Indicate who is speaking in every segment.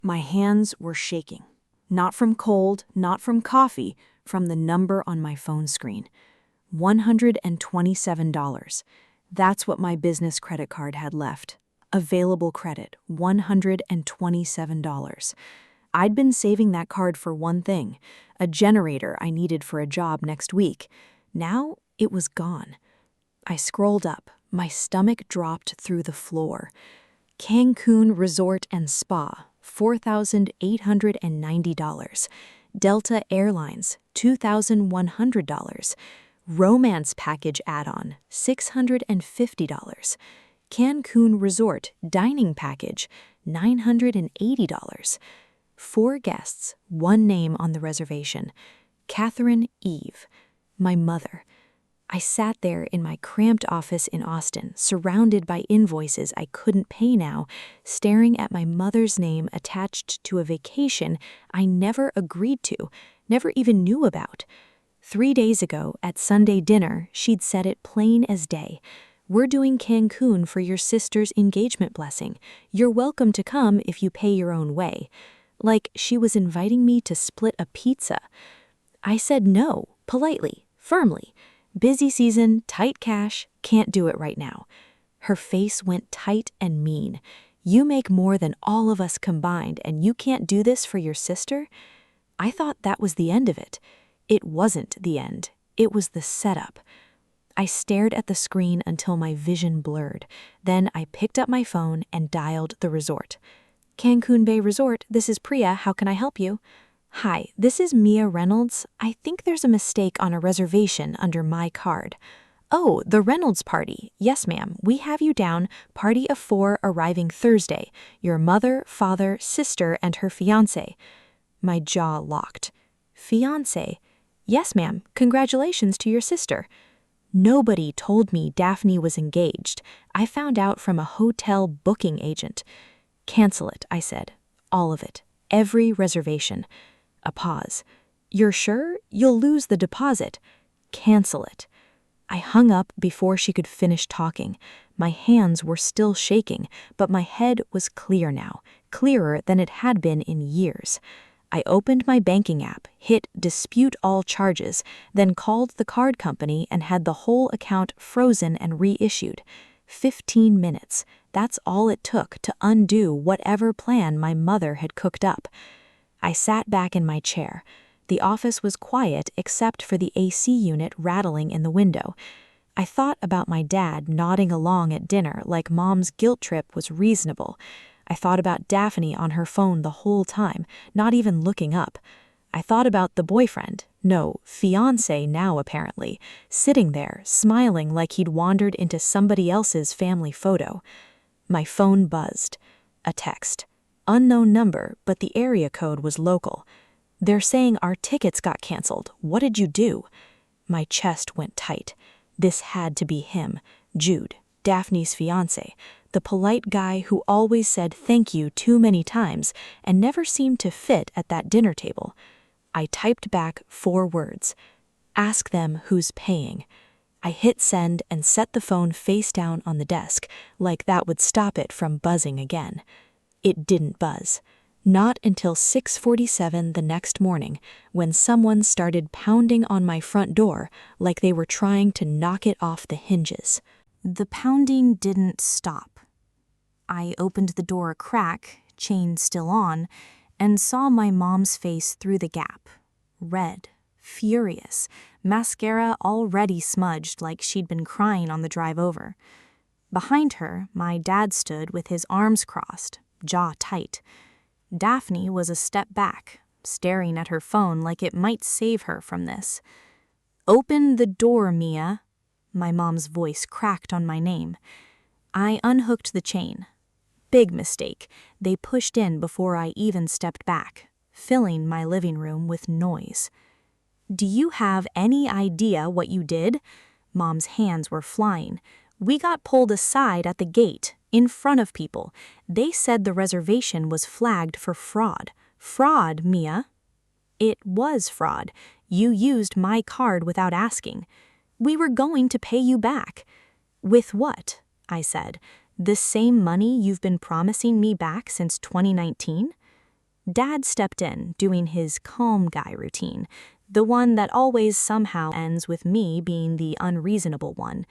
Speaker 1: My hands were shaking. Not from cold, not from coffee, from the number on my phone screen. $127. That's what my business credit card had left. Available credit, $127. I'd been saving that card for one thing, a generator I needed for a job next week. Now it was gone. I scrolled up. My stomach dropped through the floor. Cancun Resort and Spa, $4,890. Delta Airlines, $2,100. Romance Package Add-on, $650. Cancun Resort Dining Package, $980. 4 guests, 1 name on the reservation. Catherine Eve, my mother. I sat there in my cramped office in Austin, surrounded by invoices I couldn't pay now, staring at my mother's name attached to a vacation I never agreed to, never even knew about. 3 days ago, at Sunday dinner, she'd said it plain as day. "We're doing Cancun for your sister's engagement blessing. You're welcome to come if you pay your own way." Like she was inviting me to split a pizza. I said no, politely, firmly. Busy season, tight cash, can't do it right now. Her face went tight and mean. "You make more than all of us combined, and you can't do this for your sister?" I thought that was the end of it. It wasn't the end. It was the setup. I stared at the screen until my vision blurred. Then I picked up my phone and dialed the resort. "Cancun Bay Resort, this is Priya. How can I help you?" "Hi, this is Mia Reynolds. I think there's a mistake on a reservation under my card." "Oh, the Reynolds party. Yes, ma'am. We have you down, party of 4 arriving Thursday. Your mother, father, sister, and her fiancé." My jaw locked. "Fiancé?" "Yes, ma'am. Congratulations to your sister." Nobody told me Daphne was engaged. I found out from a hotel booking agent. "Cancel it," I said. "All of it. Every reservation." A pause. "You're sure? You'll lose the deposit." "Cancel it." I hung up before she could finish talking. My hands were still shaking, but my head was clear now, clearer than it had been in years. I opened my banking app, hit dispute all charges, then called the card company and had the whole account frozen and reissued. 15 minutes. That's all it took to undo whatever plan my mother had cooked up. I sat back in my chair. The office was quiet except for the AC unit rattling in the window. I thought about my dad nodding along at dinner like Mom's guilt trip was reasonable. I thought about Daphne on her phone the whole time, not even looking up. I thought about the boyfriend, no, fiancé now apparently, sitting there, smiling like he'd wandered into somebody else's family photo. My phone buzzed. A text. Unknown number, but the area code was local. "They're saying our tickets got canceled. What did you do?" My chest went tight. This had to be him, Jude, Daphne's fiancé, the polite guy who always said thank you too many times and never seemed to fit at that dinner table. I typed back 4 words. "Ask them who's paying." I hit send and set the phone face down on the desk, like that would stop it from buzzing again. It didn't buzz. Not until 6:47 the next morning, when someone started pounding on my front door like they were trying to knock it off the hinges. The pounding didn't stop. I opened the door a crack, chain still on, and saw my mom's face through the gap. Red, furious, mascara already smudged like she'd been crying on the drive over. Behind her, my dad stood with his arms crossed, jaw tight. Daphne was a step back, staring at her phone like it might save her from this. "Open the door, Mia." My mom's voice cracked on my name. I unhooked the chain. Big mistake. They pushed in before I even stepped back, filling my living room with noise. "Do you have any idea what you did?" Mom's hands were flying. "We got pulled aside at the gate, in front of people. They said the reservation was flagged for fraud. Fraud, Mia." "It was fraud. You used my card without asking. We were going to pay you back." "With what?" I said. "The same money you've been promising me back since 2019? Dad stepped in, doing his calm guy routine, the one that always somehow ends with me being the unreasonable one.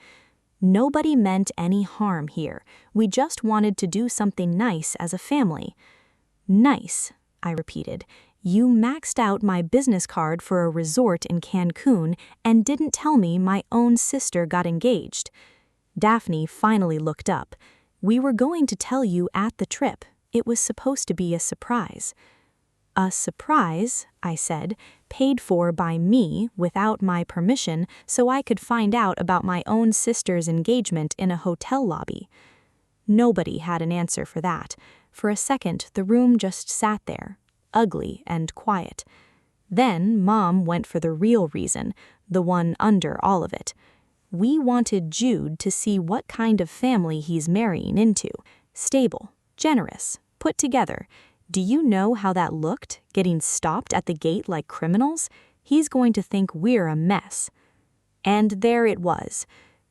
Speaker 1: Nobody meant any harm here. We just wanted to do something nice as a family. Nice, I repeated. You maxed out my business card for a resort in Cancun and didn't tell me my own sister got engaged. Daphne finally looked up. We were going to tell you at the trip. It was supposed to be a surprise. A surprise, I said, paid for by me without my permission so I could find out about my own sister's engagement in a hotel lobby. Nobody had an answer for that. For a second, the room just sat there, ugly and quiet. Then Mom went for the real reason, the one under all of it. We wanted Jude to see what kind of family he's marrying into. Stable, generous, put together. Do you know how that looked, getting stopped at the gate like criminals? He's going to think we're a mess. And there it was.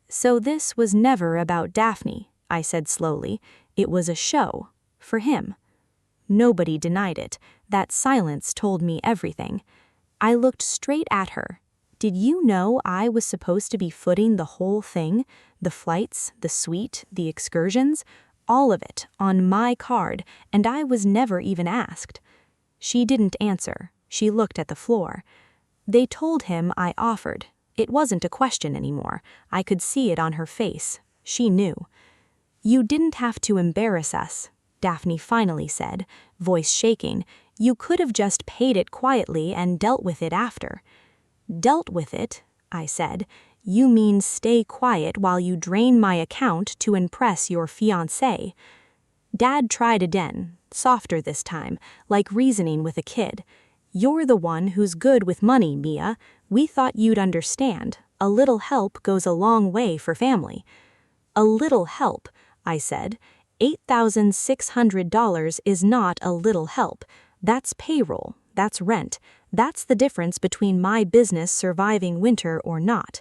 Speaker 1: So this was never about Daphne, I said slowly. It was a show. For him. Nobody denied it. That silence told me everything. I looked straight at her. Did you know I was supposed to be footing the whole thing? The flights, the suite, the excursions? All of it, on my card, and I was never even asked. She didn't answer. She looked at the floor. They told him I offered. It wasn't a question anymore. I could see it on her face. She knew. You didn't have to embarrass us, Daphne finally said, voice shaking. You could have just paid it quietly and dealt with it after. Dealt with it, I said. You mean stay quiet while you drain my account to impress your fiancé. Dad tried again, softer this time, like reasoning with a kid. You're the one who's good with money, Mia. We thought you'd understand. A little help goes a long way for family. A little help, I said. $8,600 is not a little help. That's payroll, that's rent. That's the difference between my business surviving winter or not.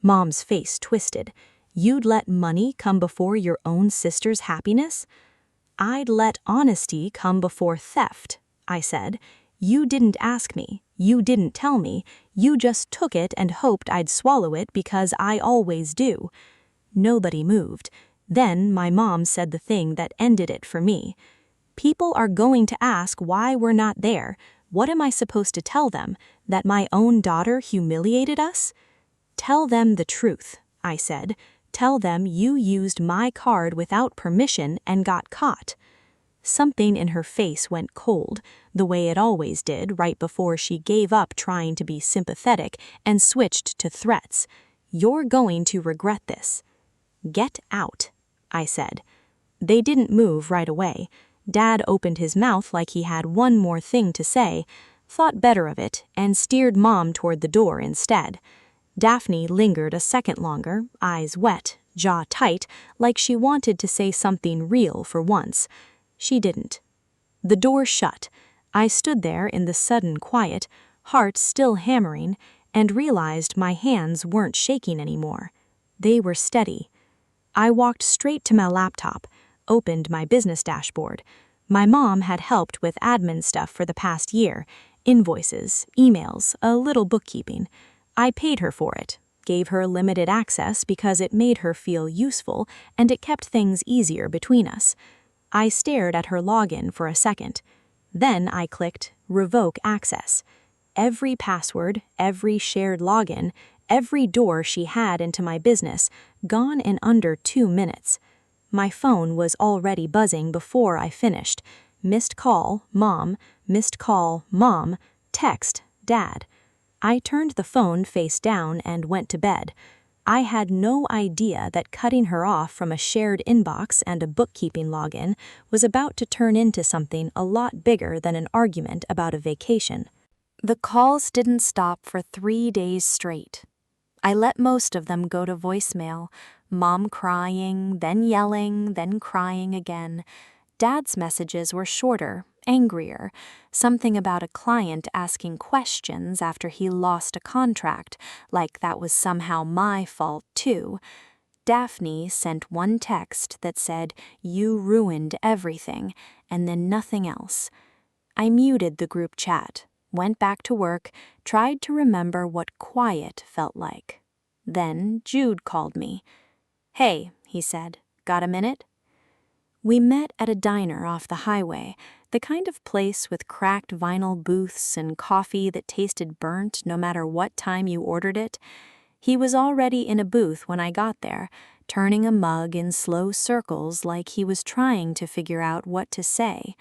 Speaker 1: Mom's face twisted. You'd let money come before your own sister's happiness? I'd let honesty come before theft, I said. You didn't ask me. You didn't tell me. You just took it and hoped I'd swallow it because I always do. Nobody moved. Then my mom said the thing that ended it for me. People are going to ask why we're not there. What am I supposed to tell them? That my own daughter humiliated us? Tell them the truth, I said. Tell them you used my card without permission and got caught. Something in her face went cold, the way it always did right before she gave up trying to be sympathetic and switched to threats. You're going to regret this. Get out, I said. They didn't move right away. Dad opened his mouth like he had one more thing to say, thought better of it, and steered Mom toward the door instead. Daphne lingered a second longer, eyes wet, jaw tight, like she wanted to say something real for once. She didn't. The door shut. I stood there in the sudden quiet, heart still hammering, and realized my hands weren't shaking anymore. They were steady. I walked straight to my laptop, opened my business dashboard. My mom had helped with admin stuff for the past year, invoices, emails, a little bookkeeping. I paid her for it, gave her limited access because it made her feel useful and it kept things easier between us. I stared at her login for a second. Then I clicked Revoke Access. Every password, every shared login, every door she had into my business, gone in under 2 minutes. My phone was already buzzing before I finished. Missed call, Mom. Missed call, Mom. Text, Dad. I turned the phone face down and went to bed. I had no idea that cutting her off from a shared inbox and a bookkeeping login was about to turn into something a lot bigger than an argument about a vacation. The calls didn't stop for 3 days straight. I let most of them go to voicemail, Mom crying, then yelling, then crying again. Dad's messages were shorter, angrier, something about a client asking questions after he lost a contract, like that was somehow my fault too. Daphne sent one text that said, "You ruined everything," and then nothing else. I muted the group chat, went back to work, tried to remember what quiet felt like. Then Jude called me. "Hey," he said, "got a minute?" We met at a diner off the highway, the kind of place with cracked vinyl booths and coffee that tasted burnt no matter what time you ordered it. He was already in a booth when I got there, turning a mug in slow circles like he was trying to figure out what to say.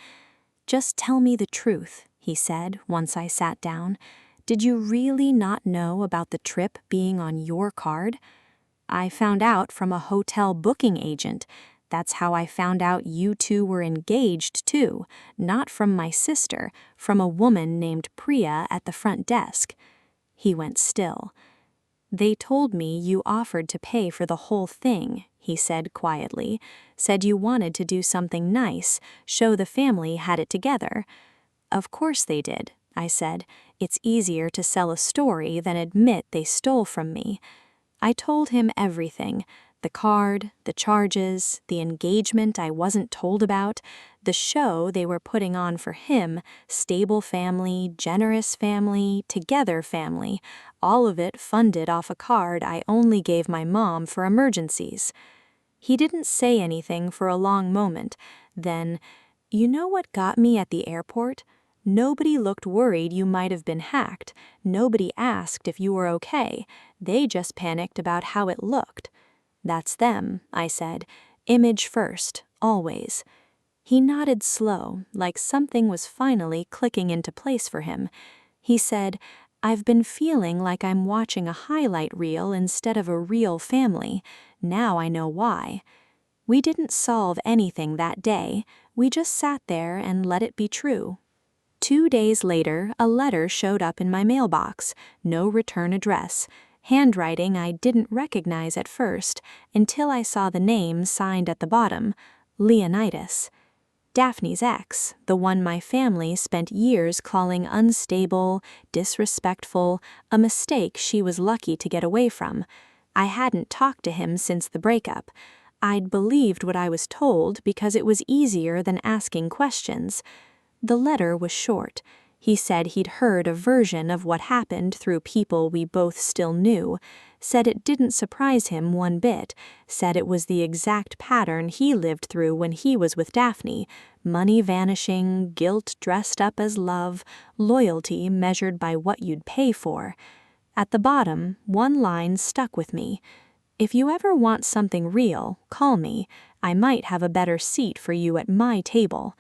Speaker 1: "Just tell me the truth," he said once I sat down. "Did you really not know about the trip being on your card?" "I found out from a hotel booking agent. That's how I found out you two were engaged, too. Not from my sister, from a woman named Priya at the front desk." He went still. "They told me you offered to pay for the whole thing," he said quietly. "Said you wanted to do something nice, show the family had it together." "Of course they did," I said. "It's easier to sell a story than admit they stole from me." I told him everything. The card, the charges, the engagement I wasn't told about, the show they were putting on for him, stable family, generous family, together family, all of it funded off a card I only gave my mom for emergencies. He didn't say anything for a long moment. Then, "You know what got me at the airport? Nobody looked worried you might have been hacked. Nobody asked if you were okay. They just panicked about how it looked." "That's them," I said. "Image first, always." He nodded slow, like something was finally clicking into place for him. He said, "I've been feeling like I'm watching a highlight reel instead of a real family. Now I know why." We didn't solve anything that day. We just sat there and let it be true. 2 days later, a letter showed up in my mailbox. No return address. Handwriting I didn't recognize at first, until I saw the name signed at the bottom, Leonidas. Daphne's ex, the one my family spent years calling unstable, disrespectful, a mistake she was lucky to get away from. I hadn't talked to him since the breakup. I'd believed what I was told because it was easier than asking questions. The letter was short. He said he'd heard a version of what happened through people we both still knew, said it didn't surprise him one bit, said it was the exact pattern he lived through when he was with Daphne: money vanishing, guilt dressed up as love, loyalty measured by what you'd pay for. At the bottom, one line stuck with me: "If you ever want something real, call me. I might have a better seat for you at my table."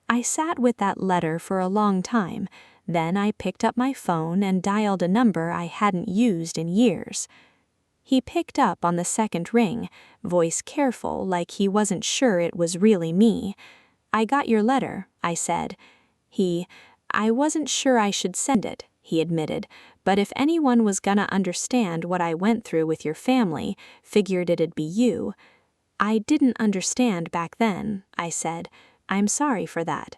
Speaker 1: I sat with that letter for a long time. Then I picked up my phone and dialed a number I hadn't used in years. He picked up on the second ring, voice careful like he wasn't sure it was really me. "I got your letter," I said. "I wasn't sure I should send it," he admitted, "but if anyone was gonna understand what I went through with your family, figured it'd be you." "I didn't understand back then," I said. "I'm sorry for that."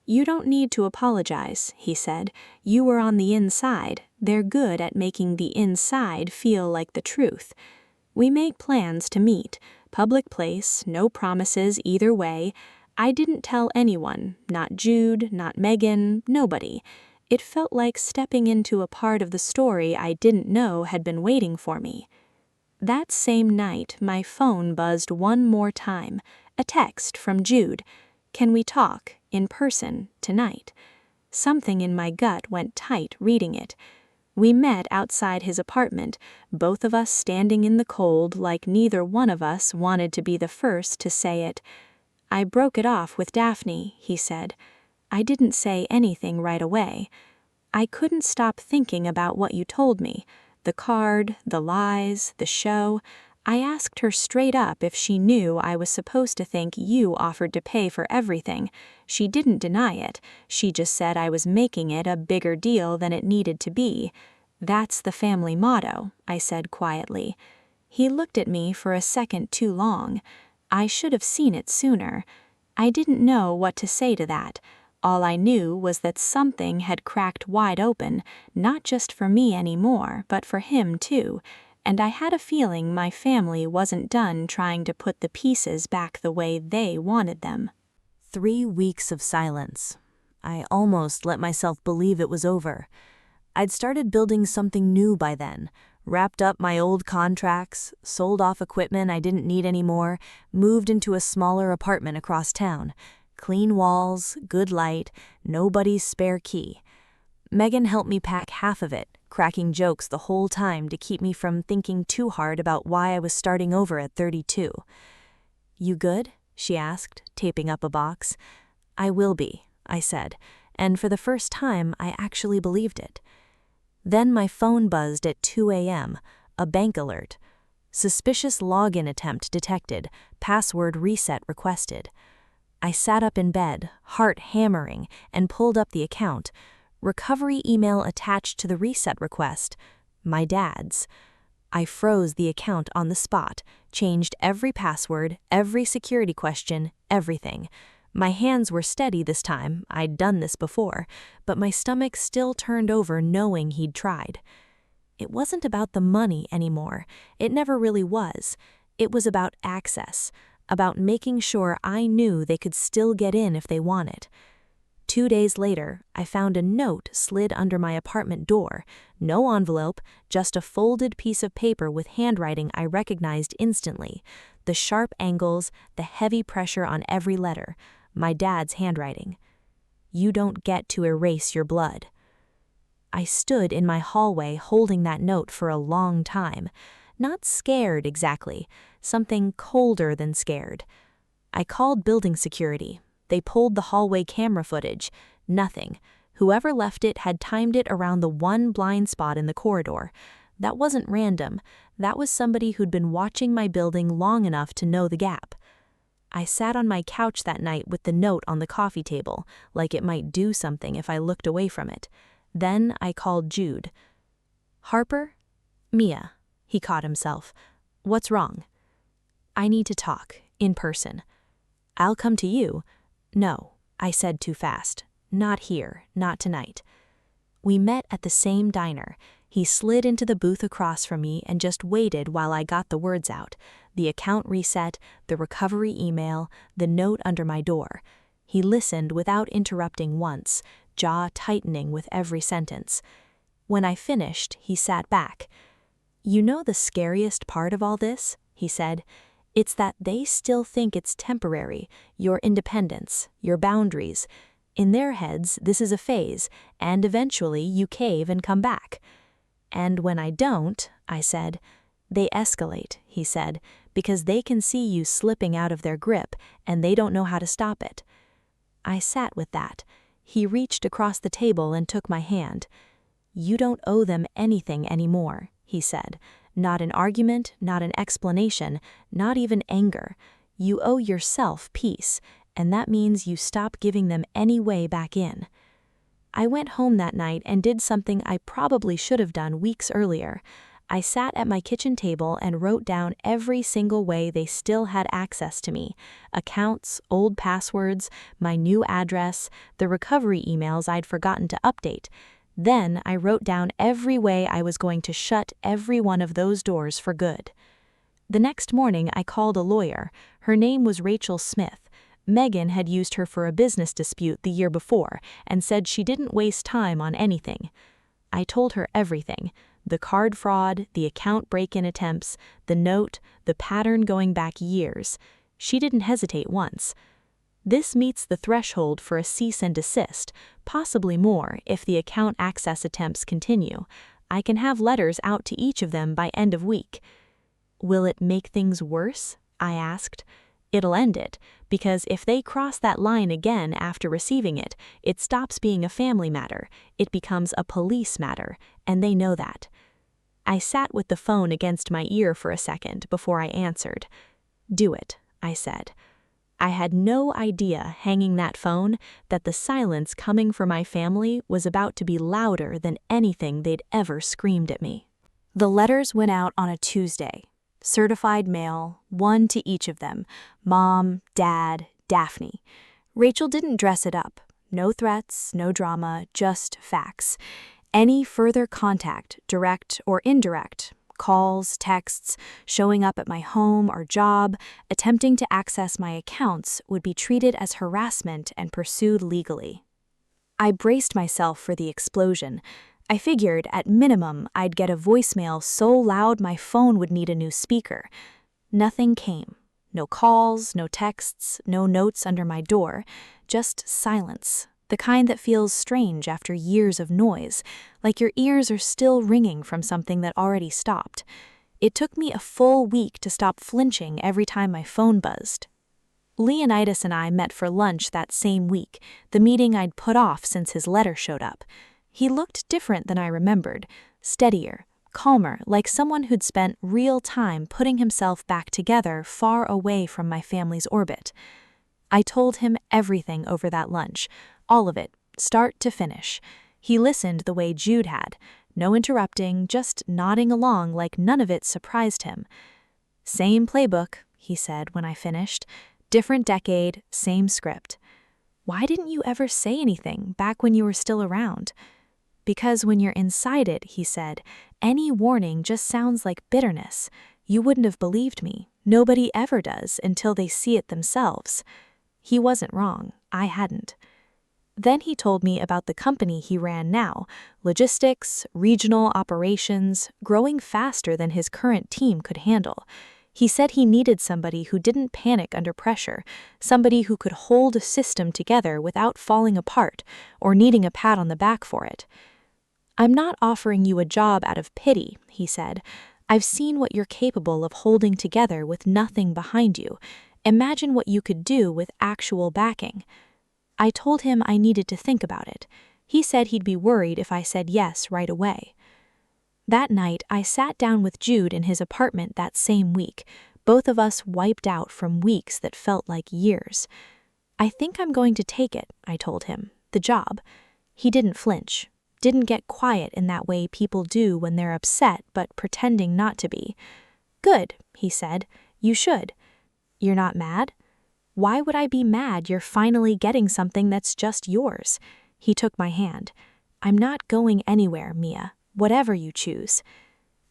Speaker 1: "You don't need to apologize," he said. "You were on the inside. They're good at making the inside feel like the truth." We made plans to meet. Public place, no promises either way. I didn't tell anyone, not Jude, not Megan, nobody. It felt like stepping into a part of the story I didn't know had been waiting for me. That same night, my phone buzzed one more time. A text from Jude. "Can we talk, in person, tonight?" Something in my gut went tight reading it. We met outside his apartment, both of us standing in the cold like neither one of us wanted to be the first to say it. "I broke it off with Daphne," he said. "I didn't say anything right away. I couldn't stop thinking about what you told me. The card, the lies, the show. I asked her straight up if she knew I was supposed to think you offered to pay for everything. She didn't deny it. She just said I was making it a bigger deal than it needed to be. That's the family motto," I said quietly. He looked at me for a second too long. I should have seen it sooner. I didn't know what to say to that. All I knew was that something had cracked wide open, not just for me anymore, but for him too. And I had a feeling my family wasn't done trying to put the pieces back the way they wanted them. 3 weeks of silence.
Speaker 2: I almost let myself believe it was over. I'd started building something new by then, wrapped up my old contracts, sold off equipment I didn't need anymore, moved into a smaller apartment across town. Clean walls, good light, nobody's spare key. Megan helped me pack half of it, cracking jokes the whole time to keep me from thinking too hard about why I was starting over at 32. "You good?" she asked, taping up a box. "I will be," I said, and for the first time I actually believed it. Then my phone buzzed at 2 a.m., a bank alert. Suspicious login attempt detected, password reset requested. I sat up in bed, heart hammering, and pulled up the account. Recovery email attached to the reset request. My dad's. I froze the account on the spot, changed every password, every security question, everything. My hands were steady this time, I'd done this before, but my stomach still turned over knowing he'd tried. It wasn't about the money anymore. It never really was. It was about access, about making sure I knew they could still get in if they wanted. 2 days later, I found a note slid under my apartment door. No envelope, just a folded piece of paper with handwriting I recognized instantly. The sharp angles, the heavy pressure on every letter. My dad's handwriting. "You don't get to erase your blood." I stood in my hallway holding that note for a long time. Not scared exactly, something colder than scared. I called building security. They pulled the hallway camera footage. Nothing. Whoever left it had timed it around the one blind spot in the corridor. That wasn't random. That was somebody who'd been watching my building long enough to know the gap. I sat on my couch that night with the note on the coffee table, like it might do something if I looked away from it. Then I called Jude. "Harper?" "Mia." He caught himself. "What's wrong?" "I need to talk, in person." "I'll come to you." "No," I said too fast. "Not here, not tonight." We met at the same diner. He slid into the booth across from me and just waited while I got the words out. The account reset, the recovery email, the note under my door. He listened without interrupting once, jaw tightening with every sentence. When I finished, he sat back. "You know the scariest part of all this?" he said. "It's that they still think it's temporary, your independence, your boundaries. In their heads, this is a phase, and eventually you cave and come back." "And when I don't," I said. "They escalate," he said, "because they can see you slipping out of their grip, and they don't know how to stop it." I sat with that. He reached across the table and took my hand. "You don't owe them anything anymore," he said. "Not an argument, not an explanation, not even anger. You owe yourself peace, and that means you stop giving them any way back in." I went home that night and did something I probably should have done weeks earlier. I sat at my kitchen table and wrote down every single way they still had access to me. Accounts, old passwords, my new address, the recovery emails I'd forgotten to update. Then I wrote down every way I was going to shut every one of those doors for good. The next morning I called a lawyer. Her name was Rachel Smith. Megan had used her for a business dispute the year before and said she didn't waste time on anything. I told her everything. The card fraud, the account break-in attempts, the note, the pattern going back years. She didn't hesitate once. This meets the threshold for a cease and desist, possibly more if the account access attempts continue. I can have letters out to each of them by end of week. "Will it make things worse?" I asked. "It'll end it, because if they cross that line again after receiving it, it stops being a family matter, it becomes a police matter, and they know that." I sat with the phone against my ear for a second before I answered. "Do it," I said. I had no idea hanging that phone that the silence coming from my family was about to be louder than anything they'd ever screamed at me. The letters went out on a Tuesday. Certified mail, one to each of them, Mom, Dad, Daphne. Rachel didn't dress it up. No threats, no drama, just facts. Any further contact, direct or indirect, calls, texts, showing up at my home or job, attempting to access my accounts would be treated as harassment and pursued legally.
Speaker 1: I braced myself for the explosion. I figured, at minimum, I'd get a voicemail so loud my phone would need a new speaker. Nothing came. No calls, no texts, no notes under my door, just silence, the kind that feels strange after years of noise, like your ears are still ringing from something that already stopped. It took me a full week to stop flinching every time my phone buzzed. Leonidas and I met for lunch that same week, the meeting I'd put off since his letter showed up. He looked different than I remembered, steadier, calmer, like someone who'd spent real time putting himself back together far away from my family's orbit. I told him everything over that lunch, all of it, start to finish. He listened the way Jude had, no interrupting, just nodding along like none of it surprised him. "Same playbook," he said when I finished. "Different decade, same script. Why didn't you ever say anything back when you were still around?" "Because when you're inside it," he said, "any warning just sounds like bitterness. You wouldn't have believed me. Nobody ever does until they see it themselves." He wasn't wrong. I hadn't. Then he told me about the company he ran now, logistics, regional operations, growing faster than his current team could handle. He said he needed somebody who didn't panic under pressure, somebody who could hold a system together without falling apart or needing a pat on the back for it. "I'm not offering you a job out of pity," he said. "I've seen what you're capable of holding together with nothing behind you. Imagine what you could do with actual backing." I told him I needed to think about it. He said he'd be worried if I said yes right away. That night, I sat down with Jude in his apartment that same week, both of us wiped out from weeks that felt like years. "I think I'm going to take it," I told him, "the job." He didn't flinch, didn't get quiet in that way people do when they're upset but pretending not to be. "Good," he said, "you should." "You're not mad?" "Why would I be mad you're finally getting something that's just yours?" He took my hand. "I'm not going anywhere, Mia. Whatever you choose."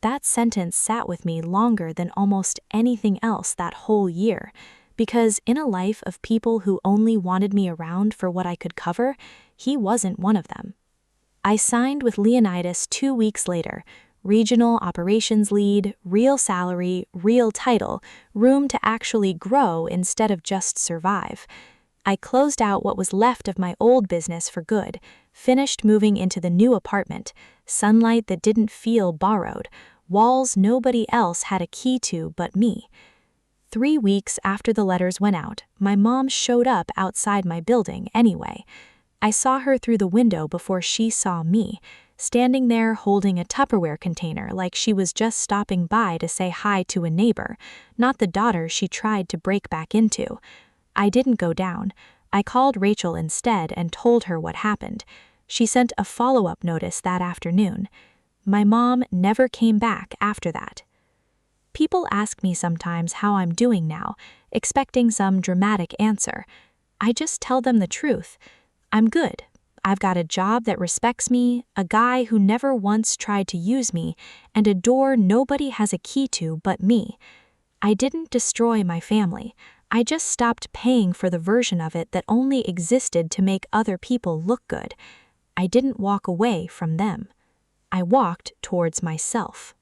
Speaker 1: That sentence sat with me longer than almost anything else that whole year, because in a life of people who only wanted me around for what I could cover, he wasn't one of them. I signed with Leonidas 2 weeks later. Regional operations lead, real salary, real title, room to actually grow instead of just survive. I closed out what was left of my old business for good, finished moving into the new apartment, sunlight that didn't feel borrowed, walls nobody else had a key to but me. 3 weeks after the letters went out, my mom showed up outside my building anyway. I saw her through the window before she saw me, standing there holding a Tupperware container like she was just stopping by to say hi to a neighbor, not the daughter she tried to break back into. I didn't go down. I called Rachel instead and told her what happened. She sent a follow-up notice that afternoon. My mom never came back after that. People ask me sometimes how I'm doing now, expecting some dramatic answer. I just tell them the truth. I'm good. I've got a job that respects me, a guy who never once tried to use me, and a door nobody has a key to but me. I didn't destroy my family. I just stopped paying for the version of it that only existed to make other people look good. I didn't walk away from them. I walked towards myself.